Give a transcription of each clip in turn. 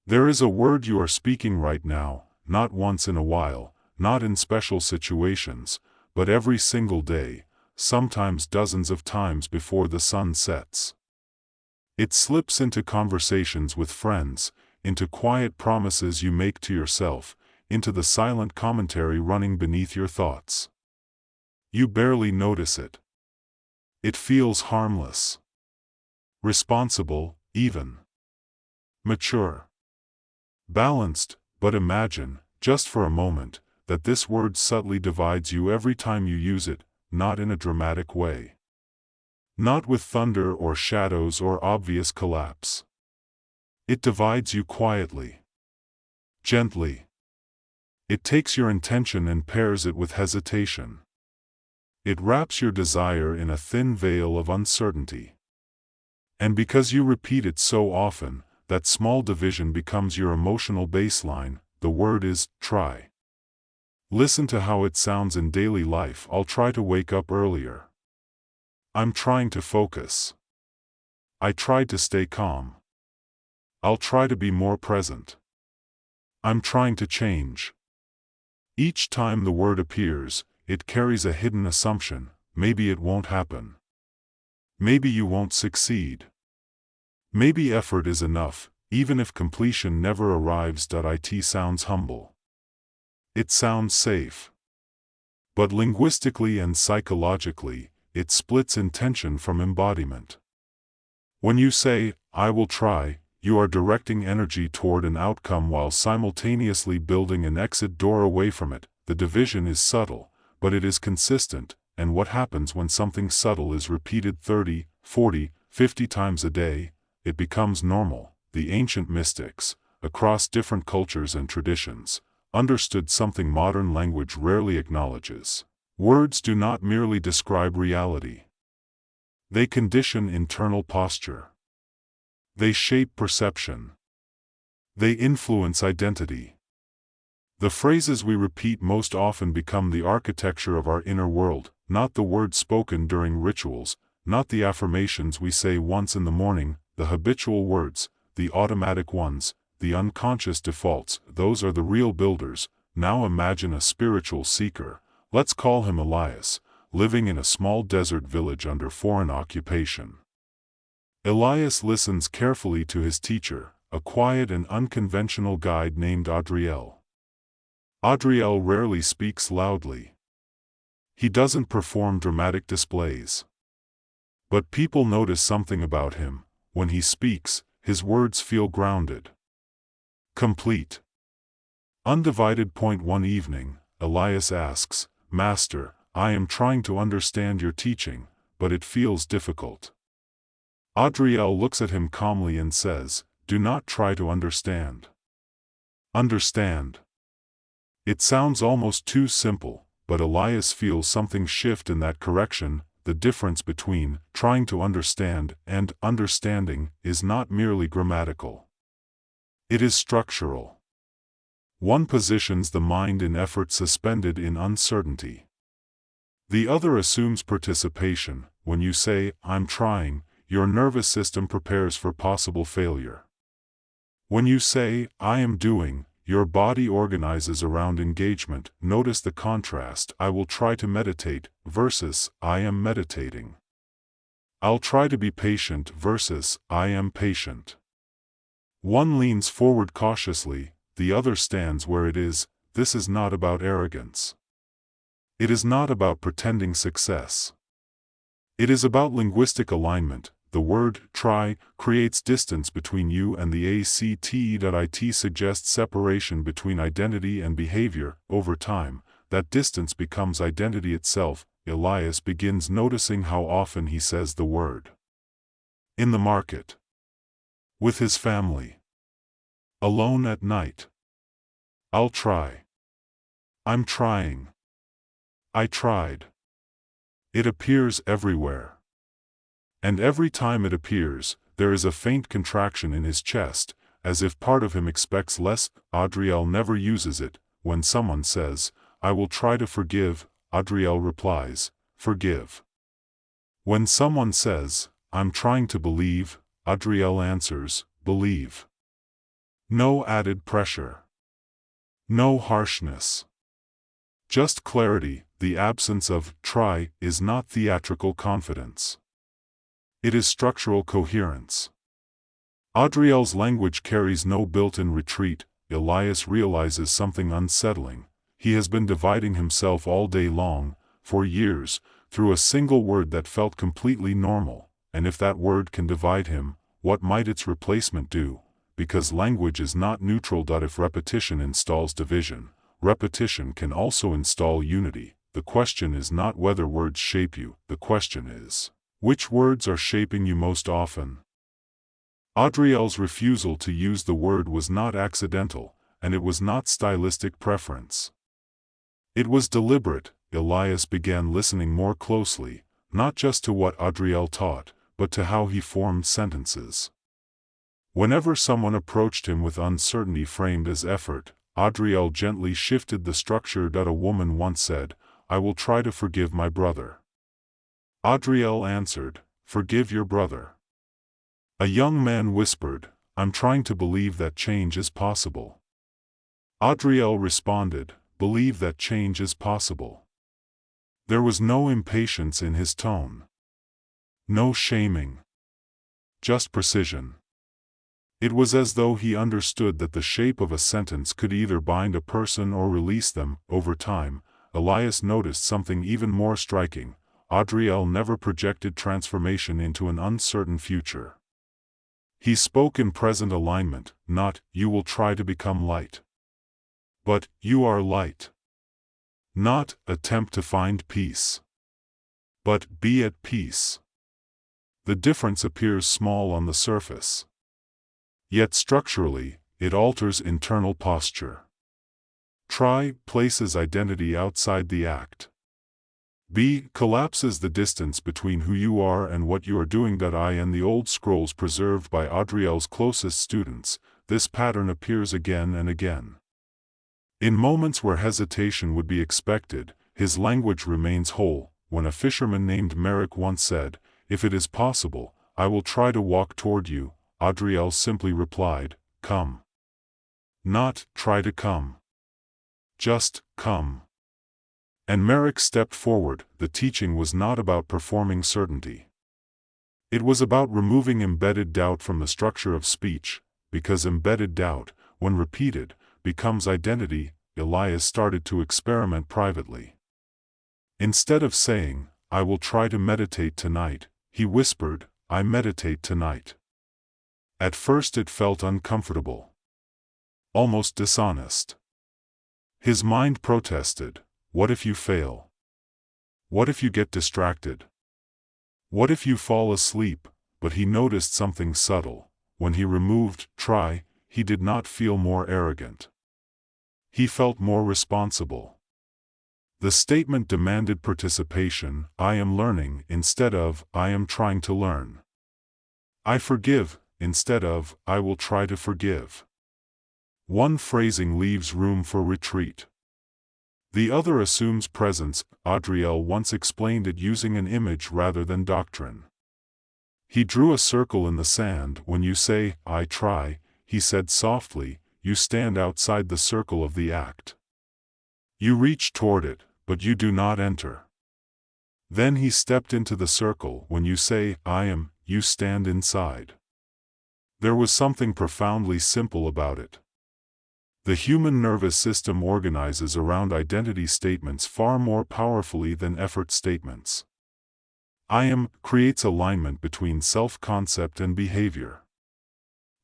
There is a word you are speaking right now, not once in a while, not in special situations, but every single day, sometimes dozens of times before the sun sets. It slips into conversations with friends, into quiet promises you make to yourself, into the silent commentary running beneath your thoughts. You barely notice it. It feels harmless. Responsible, even. Mature. Balanced, but imagine, just for a moment, that this word subtly divides you every time you use it, not in a dramatic way. Not with thunder or shadows or obvious collapse. It divides you quietly. Gently. It takes your intention and pairs it with hesitation. It wraps your desire in a thin veil of uncertainty. And because you repeat it so often, that small division becomes your emotional baseline. The word is, try. Listen to how it sounds in daily life. I'll try to wake up earlier. I'm trying to focus. I tried to stay calm. I'll try to be more present. I'm trying to change. Each time the word appears, it carries a hidden assumption. Maybe it won't happen. Maybe you won't succeed. Maybe effort is enough, even if completion never arrives. It sounds humble. It sounds safe. But linguistically and psychologically, it splits intention from embodiment. When you say, I will try, you are directing energy toward an outcome while simultaneously building an exit door away from it. The division is subtle, but it is consistent. And what happens when something subtle is repeated 30, 40, 50 times a day? It becomes normal. The ancient mystics, across different cultures and traditions, understood something modern language rarely acknowledges. Words do not merely describe reality. They condition internal posture. They shape perception. They influence identity. The phrases we repeat most often become the architecture of our inner world, not the words spoken during rituals, not the affirmations we say once in the morning, the habitual words, the automatic ones, the unconscious defaults. Those are the real builders. Now imagine a spiritual seeker, let's call him Elias, living in a small desert village under foreign occupation. Elias listens carefully to his teacher, a quiet and unconventional guide named Adriel. Adriel rarely speaks loudly. He doesn't perform dramatic displays. But people notice something about him. When he speaks, his words feel grounded. Complete. Undivided. One evening, Elias asks, Master, I am trying to understand your teaching, but it feels difficult. Adriel looks at him calmly and says, Do not try to understand. Understand. It sounds almost too simple, but Elias feels something shift in that correction. The difference between trying to understand and understanding is not merely grammatical. It is structural. One positions the mind in effort suspended in uncertainty. The other assumes participation. When you say, I'm trying, your nervous system prepares for possible failure. When you say, I am doing, your body organizes around engagement. Notice the contrast. I will try to meditate versus I am meditating. I'll try to be patient versus I am patient. One leans forward cautiously, the other stands where it is. This is not about arrogance. It is not about pretending success. It is about linguistic alignment. The word try creates distance between you and the act. It suggests separation between identity and behavior. Over time, that distance becomes identity itself. Elias begins noticing how often he says the word. In the market. With his family. Alone at night. I'll try. I'm trying. I tried. It appears everywhere. And every time it appears, there is a faint contraction in his chest, as if part of him expects less. Adriel never uses it. When someone says, I will try to forgive, Adriel replies, forgive. When someone says, I'm trying to believe, Adriel answers, believe. No added pressure. No harshness. Just clarity. The absence of try is not theatrical confidence. It is structural coherence. Adriel's language carries no built-in retreat. Elias realizes something unsettling. He has been dividing himself all day long, for years, through a single word that felt completely normal, and if that word can divide him, what might its replacement do? Because language is not neutral. If repetition installs division, repetition can also install unity. The question is not whether words shape you, the question is, which words are shaping you most often? Adriel's refusal to use the word was not accidental, and it was not stylistic preference. It was deliberate. Elias began listening more closely, not just to what Adriel taught, but to how he formed sentences. Whenever someone approached him with uncertainty framed as effort, Adriel gently shifted the structure. A woman once said, "I will try to forgive my brother." Adriel answered, "Forgive your brother." A young man whispered, "I'm trying to believe that change is possible." Adriel responded, "Believe that change is possible." There was no impatience in his tone. No shaming. Just precision. It was as though he understood that the shape of a sentence could either bind a person or release them. Over time, Elias noticed something even more striking. Adriel never projected transformation into an uncertain future. He spoke in present alignment, not, "You will try to become light," but, "You are light." Not, "Attempt to find peace," but, "Be at peace." The difference appears small on the surface. Yet structurally, it alters internal posture. Try places identity outside the act. B collapses the distance between who you are and what you are doing. I and the old scrolls preserved by Adriel's closest students, this pattern appears again and again. In moments where hesitation would be expected, his language remains whole. When a fisherman named Merrick once said, "If it is possible, I will try to walk toward you," Adriel simply replied, "Come." Not, "Try to come." Just, "Come." And Merrick stepped forward. The teaching was not about performing certainty. It was about removing embedded doubt from the structure of speech, because embedded doubt, when repeated, becomes identity. Elias started to experiment privately. Instead of saying, "I will try to meditate tonight," he whispered, "I meditate tonight." At first it felt uncomfortable. Almost dishonest. His mind protested. What if you fail? What if you get distracted? What if you fall asleep? But he noticed something subtle. When he removed "try," he did not feel more arrogant. He felt more responsible. The statement demanded participation. I am learning instead of I am trying to learn. I forgive instead of I will try to forgive. One phrasing leaves room for retreat. The other assumes presence. Adriel once explained it using an image rather than doctrine. He drew a circle in the sand. When you say, "I try," he said softly, you stand outside the circle of the act. You reach toward it, but you do not enter. Then he stepped into the circle. When you say, "I am," you stand inside. There was something profoundly simple about it. The human nervous system organizes around identity statements far more powerfully than effort statements. I am creates alignment between self-concept and behavior.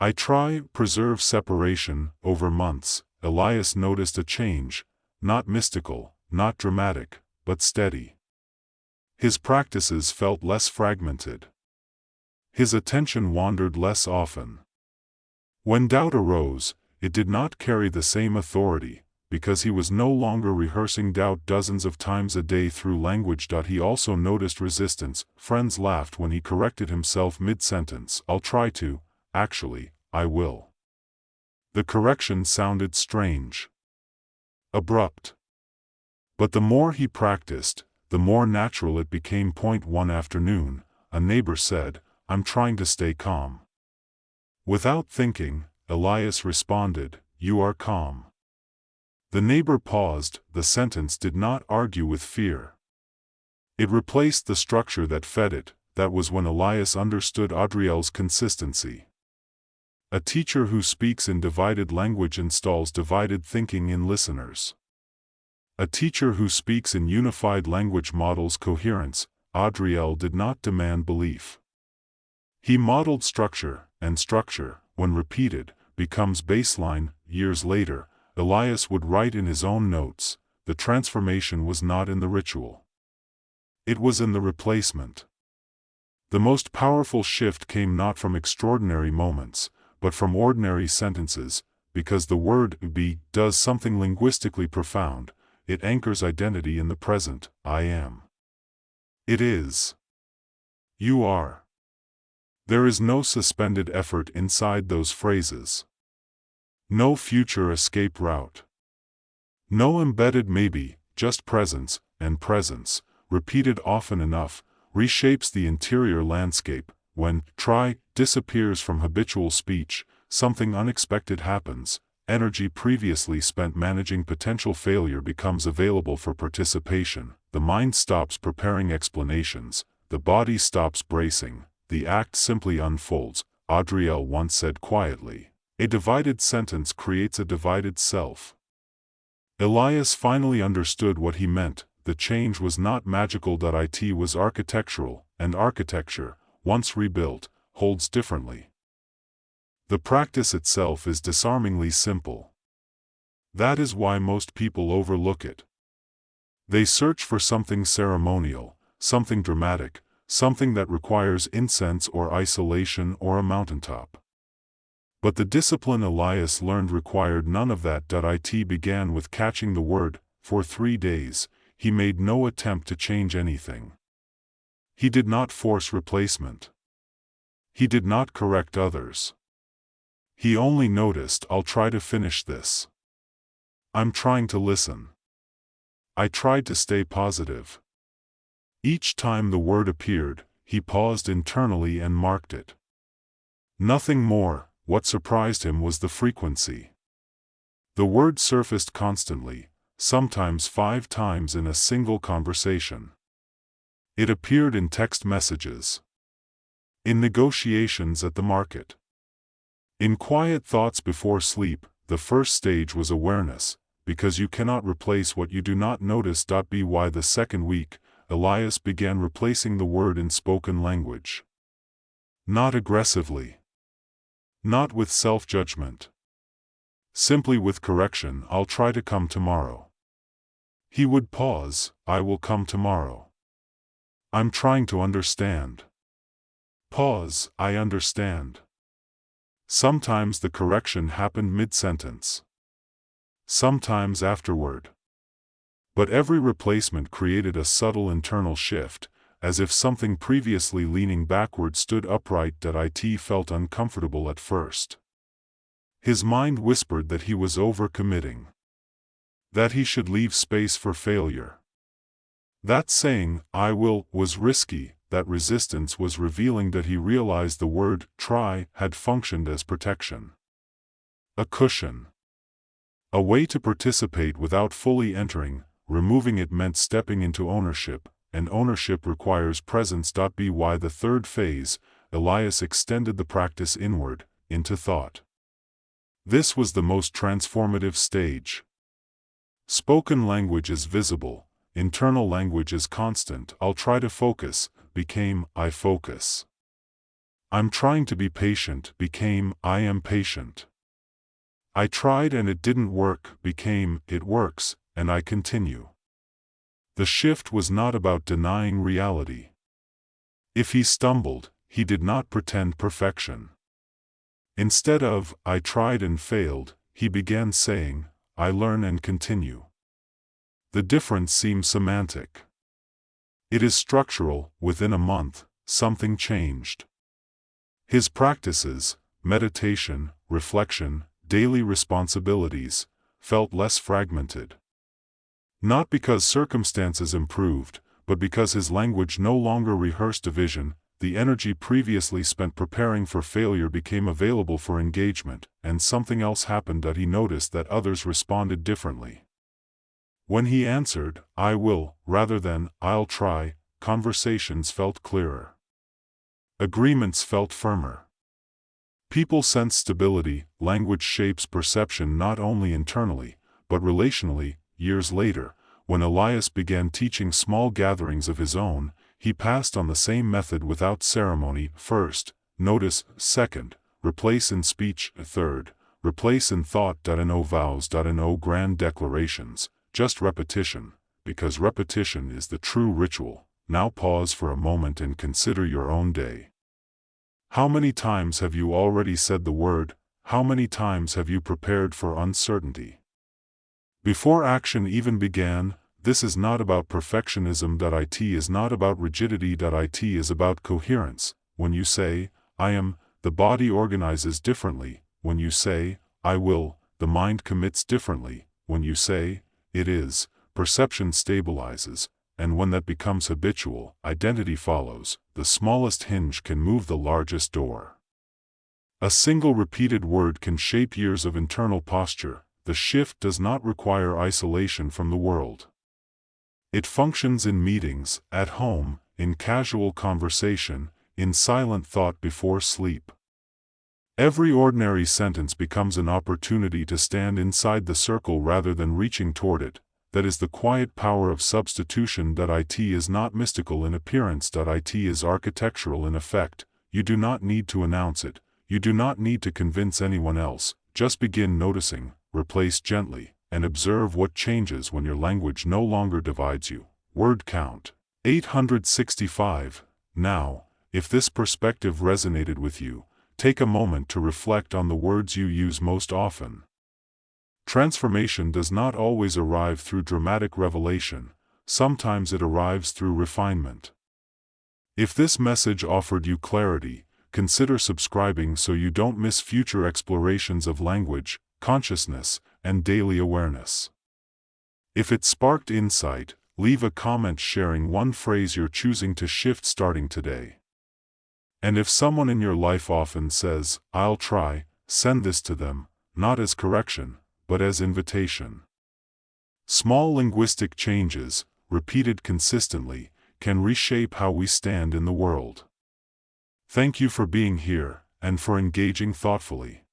I try preserve separation. Over months, Elias noticed a change, not mystical, not dramatic, but steady. His practices felt less fragmented. His attention wandered less often. When doubt arose, it did not carry the same authority, because he was no longer rehearsing doubt dozens of times a day through language. He also noticed resistance. Friends laughed when he corrected himself mid-sentence. I'll try to, actually, I will. The correction sounded strange. Abrupt. But the more he practiced, the more natural it became. One afternoon, a neighbor said, "I'm trying to stay calm." Without thinking, Elias responded, "You are calm." The neighbor paused. The sentence did not argue with fear. It replaced the structure that fed it. That was when Elias understood Adriel's consistency. A teacher who speaks in divided language installs divided thinking in listeners. A teacher who speaks in unified language models coherence. Adriel did not demand belief. He modeled structure, and structure, when repeated, becomes baseline. Years later, Elias would write in his own notes, the transformation was not in the ritual. It was in the replacement. The most powerful shift came not from extraordinary moments, but from ordinary sentences, because the word be does something linguistically profound. It anchors identity in the present. I am. It is. You are. There is no suspended effort inside those phrases. No future escape route. No embedded maybe, just presence, and presence, repeated often enough, reshapes the interior landscape. When try disappears from habitual speech, something unexpected happens. Energy previously spent managing potential failure becomes available for participation. The mind stops preparing explanations. The body stops bracing. The act simply unfolds. Adriel once said quietly, "A divided sentence creates a divided self." Elias finally understood what he meant. The change was not magical. It was architectural, and architecture, once rebuilt, holds differently. The practice itself is disarmingly simple. That is why most people overlook it. They search for something ceremonial, something dramatic, something that requires incense or isolation or a mountaintop. But the discipline Elias learned required none of that. It began with catching the word. For 3 days, he made no attempt to change anything. He did not force replacement. He did not correct others. He only noticed, I'll try to finish this. I'm trying to listen. I tried to stay positive. Each time the word appeared, he paused internally and marked it. Nothing more. What surprised him was the frequency. The word surfaced constantly, sometimes 5 times in a single conversation. It appeared in text messages, in negotiations at the market, in quiet thoughts before sleep. The first stage was awareness, because you cannot replace what you do not notice. By the second week, Elias began replacing the word in spoken language. Not aggressively. Not with self-judgment. Simply with correction. I'll try to come tomorrow. He would pause. I will come tomorrow. I'm trying to understand. Pause. I understand. Sometimes the correction happened mid-sentence. Sometimes afterward. But every replacement created a subtle internal shift, as if something previously leaning backward stood upright. It felt uncomfortable at first. His mind whispered that he was overcommitting. That he should leave space for failure. That saying, "I will," was risky. That resistance was revealing. That he realized the word try had functioned as protection. A cushion. A way to participate without fully entering. Removing it meant stepping into ownership, and ownership requires presence. By the third phase, Elias extended the practice inward, into thought. This was the most transformative stage. Spoken language is visible, internal language is constant. I'll try to focus, became, I focus. I'm trying to be patient, became, I am patient. I tried and it didn't work, became, it works, and I continue. The shift was not about denying reality. If he stumbled, he did not pretend perfection. Instead of, I tried and failed, he began saying, I learn and continue. The difference seems semantic. It is structural. Within a month, something changed. His practices, meditation, reflection, daily responsibilities, felt less fragmented. Not because circumstances improved, but because his language no longer rehearsed division. the energy previously spent preparing for failure became available for engagement, and something else happened that he noticed that others responded differently. When he answered, "I will," rather than, "I'll try," conversations felt clearer. Agreements felt firmer. People sense stability. Language shapes perception not only internally, but relationally. Years later, when Elias began teaching small gatherings of his own, he passed on the same method without ceremony. First, notice. Second, replace in speech. Third, replace in thought. No vows. No grand declarations, just repetition, because repetition is the true ritual. Now pause for a moment and consider your own day. How many times have you already said the word? How many times have you prepared for uncertainty? Before action even began, this is not about perfectionism. It is not about rigidity. It is about coherence. When you say, "I am," the body organizes differently. When you say, "I will," the mind commits differently. When you say, "It is," perception stabilizes. And when that becomes habitual, identity follows. The smallest hinge can move the largest door. A single repeated word can shape years of internal posture. The shift does not require isolation from the world. It functions in meetings, at home, in casual conversation, in silent thought before sleep. Every ordinary sentence becomes an opportunity to stand inside the circle rather than reaching toward it. That is the quiet power of substitution. It is not mystical in appearance. It is architectural in effect. You do not need to announce it. You do not need to convince anyone else. Just begin noticing, replace gently, and observe what changes when your language no longer divides you. Word count 865. Now, if this perspective resonated with you, take a moment to reflect on the words you use most often. Transformation does not always arrive through dramatic revelation. Sometimes it arrives through refinement. If this message offered you clarity, consider subscribing so you don't miss future explorations of language, consciousness, and daily awareness. If it sparked insight, leave a comment sharing one phrase you're choosing to shift starting today. And if someone in your life often says, "I'll try," send this to them, not as correction, but as invitation. Small linguistic changes, repeated consistently, can reshape how we stand in the world. Thank you for being here, and for engaging thoughtfully.